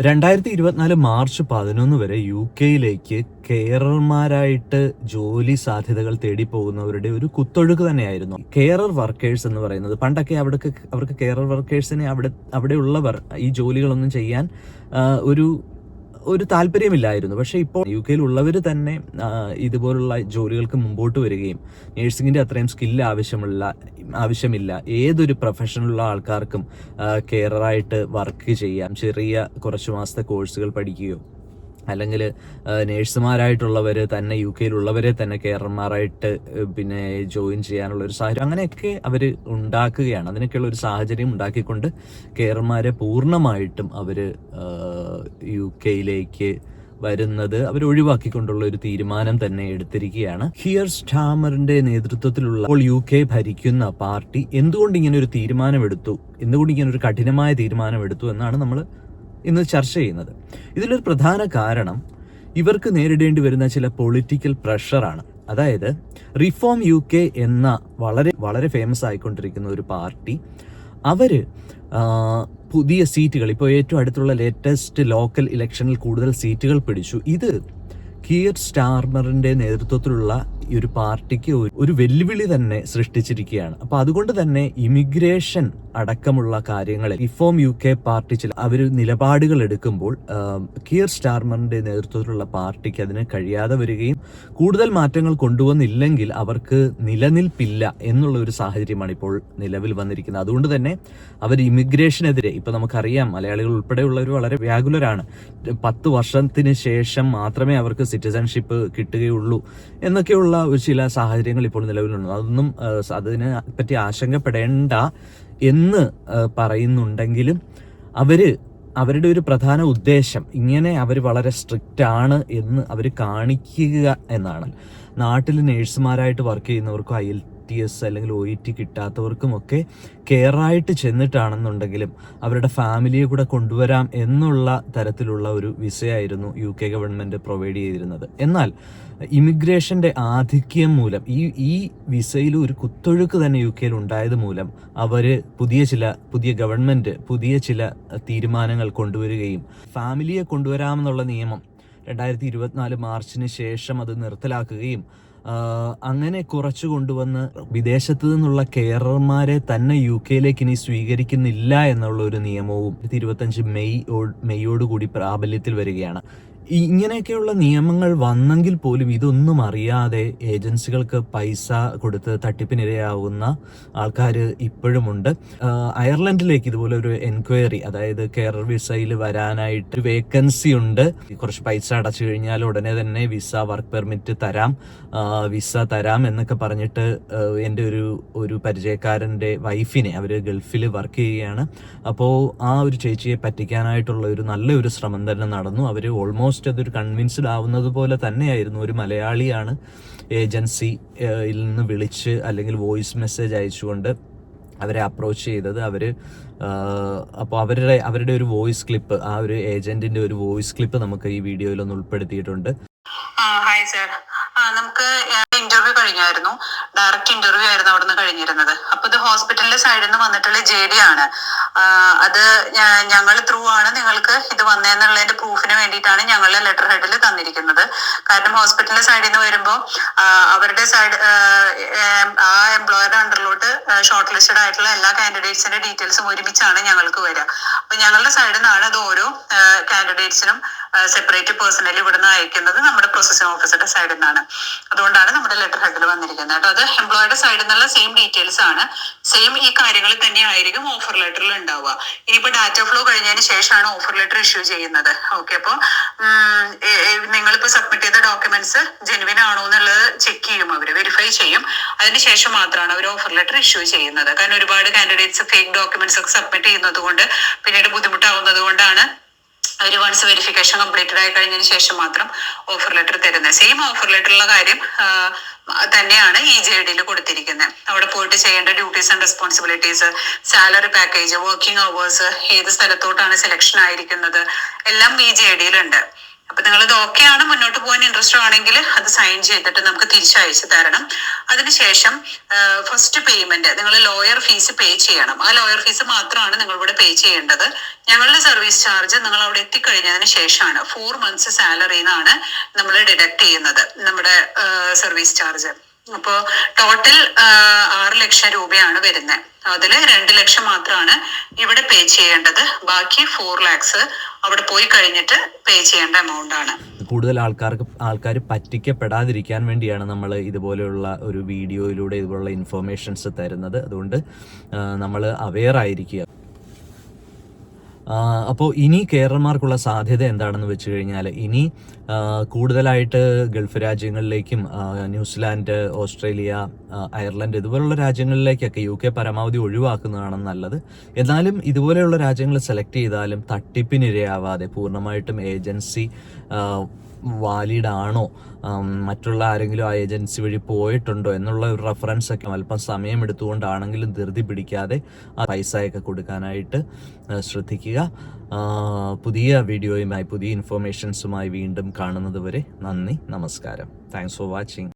2024 March 11 വരെ UK-യിലേക്ക് കെയറർമാരായിട്ട് ജോലി സാധ്യതകൾ തേടി പോകുന്നവരുടെ ഒരു കുത്തൊഴുക്ക് തന്നെയായിരുന്നു. കെയറർ വർക്കേഴ്സ് എന്ന് പറയുന്നത് പണ്ടൊക്കെ അവർക്ക് കെയറർ വർക്കേഴ്സിനെ അവിടെയുള്ളവർ ഈ ജോലികളൊന്നും ചെയ്യാൻ ഒരു താല്പര്യമില്ലായിരുന്നു. പക്ഷേ ഇപ്പോൾ UK-യിൽ ഉള്ളവർ തന്നെ ഇതുപോലുള്ള ജോലികൾക്ക് മുമ്പോട്ട് വരികയും നേഴ്സിംഗിൻ്റെ അത്രയും സ്കില്ല് ആവശ്യമില്ല, ഏതൊരു പ്രൊഫഷനുള്ള ആൾക്കാർക്കും കെയറായിട്ട് വർക്ക് ചെയ്യാം. ചെറിയ കുറച്ച് മാസത്തെ കോഴ്സുകൾ പഠിക്കുകയോ അല്ലെങ്കിൽ നേഴ്സുമാരായിട്ടുള്ളവർ തന്നെ UK-യിൽ ഉള്ളവരെ തന്നെ കെയർമാരായിട്ട് പിന്നെ ജോയിൻ ചെയ്യാനുള്ള ഒരു സാഹചര്യം അങ്ങനെയൊക്കെ അവർ ഉണ്ടാക്കുകയാണ്. അതിനൊക്കെയുള്ള ഒരു സാഹചര്യം ഉണ്ടാക്കിക്കൊണ്ട് കെയർമാരെ പൂർണ്ണമായിട്ടും അവർ UK-യിലേക്ക് വരുന്നത് അവർ ഒഴിവാക്കിക്കൊണ്ടുള്ള ഒരു തീരുമാനം തന്നെ എടുത്തിരിക്കുകയാണ്. കിയർ സ്റ്റാർമറിന്റെ നേതൃത്വത്തിലുള്ള UK ഭരിക്കുന്ന പാർട്ടി എന്തുകൊണ്ട് ഇങ്ങനെ ഒരു തീരുമാനമെടുത്തു, എന്തുകൊണ്ട് ഇങ്ങനെ ഒരു കഠിനമായ തീരുമാനമെടുത്തു എന്നാണ് നമ്മൾ ഇന്ന് ചർച്ച ചെയ്യുന്നത്. ഇതിലൊരു പ്രധാന കാരണം ഇവർക്ക് നേരിടേണ്ടി വരുന്ന ചില പൊളിറ്റിക്കൽ പ്രഷറാണ്. അതായത് റിഫോം UK എന്ന വളരെ വളരെ ഫേമസ് ആയിക്കൊണ്ടിരിക്കുന്ന ഒരു പാർട്ടി അവര് പുതിയ സീറ്റുകൾ, ഇപ്പോൾ ഏറ്റവും അടുത്തുള്ള ലേറ്റസ്റ്റ് ലോക്കൽ ഇലക്ഷനിൽ കൂടുതൽ സീറ്റുകൾ പിടിച്ചു. ഇത് കിയർ സ്റ്റാർമറിന്റെ നേതൃത്വത്തിലുള്ള ഈ ഒരു പാർട്ടിക്ക് ഒരു വെല്ലുവിളി തന്നെ സൃഷ്ടിച്ചിരിക്കുകയാണ്. അപ്പൊ അതുകൊണ്ട് തന്നെ ഇമിഗ്രേഷൻ അടക്കമുള്ള കാര്യങ്ങളിൽ റിഫോം UK പാർട്ടി അവർ നിലപാടുകൾ എടുക്കുമ്പോൾ കിയർ സ്റ്റാർമറിന്റെ നേതൃത്വത്തിലുള്ള പാർട്ടിക്ക് അതിന് കഴിയാതെ വരികയും കൂടുതൽ മാറ്റങ്ങൾ കൊണ്ടുവന്നില്ലെങ്കിൽ അവർക്ക് നിലനിൽപ്പില്ല എന്നുള്ള ഒരു സാഹചര്യമാണ് ഇപ്പോൾ നിലവിൽ വന്നിരിക്കുന്നത്. അതുകൊണ്ട് തന്നെ അവർ ഇമിഗ്രേഷനെതിരെ, ഇപ്പൊ നമുക്കറിയാം മലയാളികൾ ഉൾപ്പെടെയുള്ളവർ വളരെ വ്യാകുലരാണ്. 10 വർഷത്തിന് ശേഷം മാത്രമേ അവർക്ക് സിറ്റിസൺഷിപ്പ് കിട്ടുകയുള്ളൂ എന്നൊക്കെയുള്ള ചില സാഹചര്യങ്ങൾ ഇപ്പോൾ നിലവിലുണ്ട്. അതൊന്നും അതിനെ പറ്റി ആശങ്കപ്പെടേണ്ട എന്ന് പറയുന്നുണ്ടെങ്കിലും അവരുടെ ഒരു പ്രധാന ഉദ്ദേശം ഇങ്ങനെ അവർ വളരെ സ്ട്രിക്റ്റ് ആണ് എന്ന് അവർ കാണിക്കുക എന്നാണ്. നാട്ടിൽ നേഴ്സുമാരായിട്ട് വർക്ക് ചെയ്യുന്നവർക്കും IELTS അല്ലെങ്കിൽ OET കിട്ടാത്തവർക്കുമൊക്കെ കെയറായിട്ട് ചെന്നിട്ടാണെന്നുണ്ടെങ്കിലും അവരുടെ ഫാമിലിയെ കൂടെ കൊണ്ടുവരാം എന്നുള്ള തരത്തിലുള്ള ഒരു വിസയായിരുന്നു UK ഗവൺമെന്റ് പ്രൊവൈഡ് ചെയ്തിരുന്നത്. എന്നാൽ ഇമിഗ്രേഷന്റെ ആധിക്യം മൂലം ഈ വിസയിൽ ഒരു കുത്തൊഴുക്ക് തന്നെ UK-യിൽ ഉണ്ടായത് മൂലം അവര് പുതിയ ഗവൺമെന്റ് പുതിയ ചില തീരുമാനങ്ങൾ കൊണ്ടുവരികയും ഫാമിലിയെ കൊണ്ടുവരാമെന്നുള്ള നിയമം 2024 മാർച്ചിന് ശേഷം അത് നിർത്തലാക്കുകയും അങ്ങനെ കുറച്ചു കൊണ്ടുവന്ന് വിദേശത്തു നിന്നുള്ള കെയറർമാരെ തന്നെ UK-യിലേക്ക് ഇനി സ്വീകരിക്കുന്നില്ല എന്നുള്ള ഒരു നിയമവും 2025 മെയ്യോടുകൂടി പ്രാബല്യത്തിൽ വരികയാണ്. ഇങ്ങനെയൊക്കെയുള്ള നിയമങ്ങൾ വന്നെങ്കിൽ പോലും ഇതൊന്നും അറിയാതെ ഏജൻസികൾക്ക് പൈസ കൊടുത്ത് തട്ടിപ്പിനിരയാവുന്ന ആൾക്കാർ ഇപ്പോഴുമുണ്ട്. അയർലൻഡിലേക്ക് ഇതുപോലെ ഒരു എൻക്വയറി, അതായത് കെയർ വിസയിൽ വരാനായിട്ട് വേക്കൻസി ഉണ്ട്. കുറച്ച് പൈസ അടച്ചു കഴിഞ്ഞാൽ ഉടനെ തന്നെ വർക്ക് പെർമിറ്റ് തരാം എന്നൊക്കെ പറഞ്ഞിട്ട് എൻ്റെ ഒരു പരിചയക്കാരൻ്റെ വൈഫിനെ, അവർ ഗൾഫിൽ വർക്ക് ചെയ്യുകയാണ്. അപ്പോൾ ആ ഒരു ചേച്ചിയെ പറ്റിക്കാനായിട്ടുള്ള ഒരു നല്ലൊരു ശ്രമം തന്നെ നടന്നു. അവർ ഓൾമോസ്റ്റ് അതൊരു കൺവിൻസ്ഡ് ആവുന്നത് പോലെ തന്നെയായിരുന്നു. ഒരു മലയാളിയാണ് ഏജൻസിയിൽ നിന്ന് വിളിച്ച് അല്ലെങ്കിൽ വോയിസ് മെസ്സേജ് അയച്ചുകൊണ്ട് അവരെ അപ്രോച്ച് ചെയ്തത്. അപ്പോൾ അവരുടെ ഒരു വോയിസ് ക്ലിപ്പ്, ആ ഒരു ഏജന്റിന്റെ ഒരു വോയിസ് ക്ലിപ്പ് നമുക്ക് ഈ വീഡിയോയിൽ ഒന്ന് ഉൾപ്പെടുത്തിയിട്ടുണ്ട്. ഹായ് സർ, നമുക്ക് ഇന്റർവ്യൂ കഴിഞ്ഞായിരുന്നു. ഡയറക്റ്റ് ഇന്റർവ്യൂ ആയിരുന്നു അവിടെ നിന്ന് കഴിഞ്ഞിരുന്നത്. അപ്പൊ ഇത് ഹോസ്പിറ്റലിന്റെ സൈഡിൽ നിന്ന് വന്നിട്ടുള്ള JD ആണ്. അത് ഞങ്ങൾ ത്രൂ ആണ് നിങ്ങൾക്ക് ഇത് വന്നതെന്നുള്ളതിന്റെ പ്രൂഫിന് വേണ്ടിയിട്ടാണ് ഞങ്ങളുടെ ലെറ്റർ ഹെഡിൽ തന്നിരിക്കുന്നത്. കാരണം ഹോസ്പിറ്റലിന്റെ സൈഡിൽ നിന്ന് വരുമ്പോൾ അവരുടെ സൈഡ് ആ എംപ്ലോയറുടെ അണ്ടറിലോട്ട് ഷോർട്ട് ലിസ്റ്റഡ് ആയിട്ടുള്ള എല്ലാ കാൻഡിഡേറ്റ്സിന്റെ ഡീറ്റെയിൽസും ഒരുമിച്ചാണ് ഞങ്ങൾക്ക് വരിക. അപ്പൊ ഞങ്ങളുടെ സൈഡിൽ നിന്നാണ് അത് ഓരോ കാൻഡിഡേറ്റ്സിനും സെപ്പറേറ്റ് പേഴ്സണലി ഇവിടുന്ന് അയക്കുന്നത് നമ്മുടെ പ്രോസസിംഗ് ഓഫീസറുടെ സൈഡിൽ നിന്നാണ്. അതുകൊണ്ടാണ് നമ്മുടെ ലെറ്റർ ഹെഡിൽ വന്നിരിക്കുന്നത് കേട്ടോ. അത് എംപ്ലോയറുടെ സൈഡിൽ നിന്നുള്ള സെയിം ഡീറ്റെയിൽസ് ആണ്. സെയിം ഈ കാര്യങ്ങൾ തന്നെ ആയിരിക്കും ഓഫർ ലെറ്ററിൽ ഉണ്ടാവുക. ഇനിയിപ്പോ ഡാറ്റ ഫ്ലോ കഴിഞ്ഞതിന് ശേഷമാണ് ഓഫർ ലെറ്റർ ഇഷ്യൂ ചെയ്യുന്നത്. ഓക്കെ, അപ്പോൾ നിങ്ങളിപ്പോ സബ്മിറ്റ് ചെയ്ത ഡോക്യുമെന്റ്സ് ജെനുവിൻ ആണോ എന്നുള്ളത് ചെക്ക് ചെയ്യും, അവര് വെരിഫൈ ചെയ്യും. അതിനുശേഷം മാത്രമാണ് അവർ ഓഫർ ലെറ്റർ ഇഷ്യൂ ചെയ്യുന്നത്. കാരണം ഒരുപാട് കാൻഡിഡേറ്റ്സ് ഫേക്ക് ഡോക്യുമെന്റ്സ് ഒക്കെ സബ്മിറ്റ് ചെയ്യുന്നത് കൊണ്ട് പിന്നീട് ബുദ്ധിമുട്ടാവുന്നത് കൊണ്ടാണ് അവർ വൺസ് വെരിഫിക്കേഷൻ കംപ്ലീറ്റഡ് ആയി കഴിഞ്ഞതിന് ശേഷം മാത്രം ഓഫർ ലെറ്റർ തരുന്നത്. സെയിം ഓഫർ ലെറ്ററിലുള്ള കാര്യം തന്നെയാണ് ഈ JD-യിൽ കൊടുത്തിരിക്കുന്നത്. അവിടെ പോയിട്ട് ചെയ്യേണ്ട duties and responsibilities, salary package, working hours, ഏത് സ്ഥലത്തോട്ടാണ് സെലക്ഷൻ ആയിരിക്കുന്നത്, എല്ലാം ഈ JD-യിലുണ്ട്. അപ്പൊ നിങ്ങളിത് ഓക്കെ ആണ്, മുന്നോട്ട് പോകാൻ ഇൻട്രസ്റ്റ് ആണെങ്കിൽ അത് സൈൻ ചെയ്തിട്ട് നമുക്ക് തിരിച്ചയച്ചു തരണം. അതിനുശേഷം ഫസ്റ്റ് പേയ്മെന്റ് നിങ്ങൾ ലോയർ ഫീസ് പേ ചെയ്യണം. ആ ലോയർ ഫീസ് മാത്രമാണ് നിങ്ങൾ ഇവിടെ പേ ചെയ്യേണ്ടത്. ഞങ്ങളുടെ സർവീസ് ചാർജ് നിങ്ങൾ അവിടെ എത്തിക്കഴിഞ്ഞതിന് ശേഷമാണ് 4 months സാലറിന്നാണ് നമ്മൾ ഡിഡക്ട് ചെയ്യുന്നത് നമ്മുടെ സർവീസ് ചാർജ്. അപ്പോൾ ടോട്ടൽ 6 ലക്ഷം രൂപയാണ് വരുന്നത്. അതിൽ 2 ലക്ഷം മാത്രമാണ് ഇവിടെ പേ ചെയ്യേണ്ടത്. ബാക്കി 4 lakhs അവിടെ പോയി കഴിഞ്ഞിട്ട് പേ ചെയ്യേണ്ട എമൗണ്ട് ആണ്. കൂടുതൽ ആൾക്കാർ പറ്റിക്കപ്പെടാതിരിക്കാൻ വേണ്ടിയാണ് നമ്മൾ ഇതുപോലെയുള്ള ഒരു വീഡിയോയിലൂടെ ഇതുപോലുള്ള ഇൻഫർമേഷൻസ് തരുന്നത്. അതുകൊണ്ട് നമ്മൾ അവെയർ ആയിരിക്കുക. അപ്പോൾ ഇനി കേരളമാർക്കുള്ള സാധ്യത എന്താണെന്ന് വെച്ച് കഴിഞ്ഞാൽ, ഇനി കൂടുതലായിട്ട് ഗൾഫ് രാജ്യങ്ങളിലേക്കും ന്യൂസിലാൻഡ്, ഓസ്ട്രേലിയ, അയർലൻഡ് ഇതുപോലുള്ള രാജ്യങ്ങളിലേക്കൊക്കെ UK പരമാവധി ഒഴിവാക്കുന്നതാണ് നല്ലത്. എന്നാലും ഇതുപോലെയുള്ള രാജ്യങ്ങൾ സെലക്ട് ചെയ്താലും തട്ടിപ്പിനിരയാവാതെ പൂർണ്ണമായിട്ടും ഏജൻസി വാലിഡ് ആണോ, മറ്റുള്ള ആരെങ്കിലും ആ ഏജൻസി വഴി പോയിട്ടുണ്ടോ എന്നുള്ള ഒരു റെഫറൻസ് ഒക്കെ അല്പം സമയം എടുത്തുകൊണ്ടാണെങ്കിലും ധൃതി പിടിക്കാതെ ആ പൈസയൊക്കെ കൊടുക്കാനായിട്ട് ശ്രദ്ധിക്കുക. പുതിയ വീഡിയോയുമായി പുതിയ ഇൻഫർമേഷൻസുമായി വീണ്ടും കാണുന്നത് വരെ നന്ദി, നമസ്കാരം. Thanks for watching.